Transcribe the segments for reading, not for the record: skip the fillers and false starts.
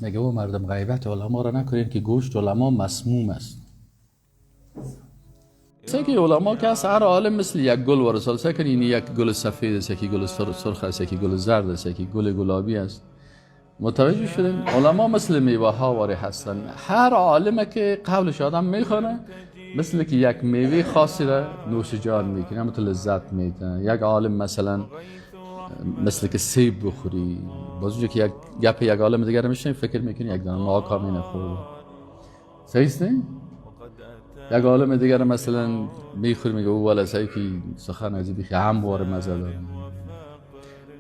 میگه او مردم غیبت علما را نکنین که گوشت علما مسموم است. که علما که هر عالم مثل یک گل ورسال سکن، این یک گل سفید است، یکی گل سرخ است، یکی گل زرد است، یکی گل گلابی است. متوجه شدین؟ علما مثل میوه ها واری هستن. هر عالمه که قولش آدم میخونه مثل که یک میوه خاصی را نوش جان میکنه، هم تو لذت میده. یک عالم مثلا مثل که سیب بخوری، باز اونجا که یک گپ یک عالم دیگر میشنی فکر میکنی یک دانه ناک هم نخورد. صحیح است نه؟ یک عالم دیگر مثلا میخوری میگه او والا سعی که سخن از بخی هم وار مزه داره.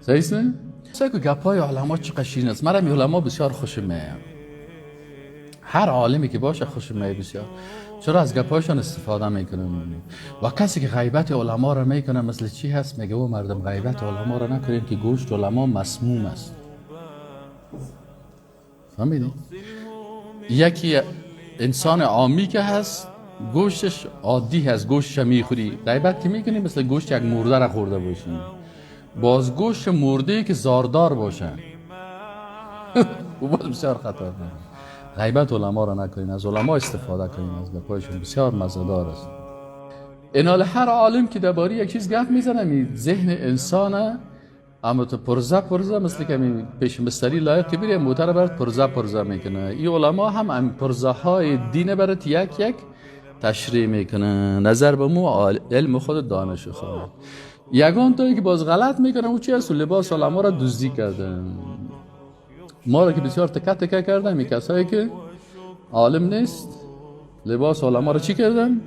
صحیح است نه؟ سعی که گپای علما چقدر شیرین است. مرا علما بسیار خوشم میاد. هر عالمی که باشه خوشم میاد بسیار. چرا از گپایشان استفاده میکنم. و کسی که غیبت علما را میکنه مثل چی هست؟ میگه او مردم غیبت علما را نکنین که گوشت علما مسموم است. فهمیدی؟ یکی انسان عامی که هست گوشتش عادی هست، گوشتش میخوری، غیبت که میکنی مثل گوشت یک مرده را خورده باشی. باز گوشت مرده که زاردار باشه او باز بسیار خطرناک. غیبت علما را نکنین، از علما استفاده کنین، از گپایشون بسیار مزه‌دار است. اینال هر عالم که درباره یک چیز گپ میزنه می ذهن انسانه، اما تو پرزه مثل که پیش مستری لایق که بری موتر برات پرزه میکنه. این علما هم پرزه های دین برات یک تشریح میکنه نظر به مو علم خود دانش خود. یگان تویی که باز غلط میکنه او چی هست؟ لباس علما را دزدی کرده. ما را که بسیار تکه کردن این کسایی که عالم نیست لباس علما را چی کردن؟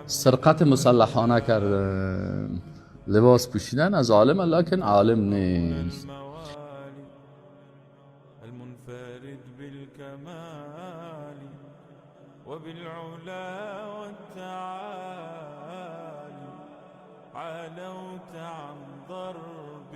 سرقت مسلحانه کردن. لباس پوشیدن از عالم لکن عالم نیست. المنفرد بالكمال وبالعلا والتعالي علوت عن ضرب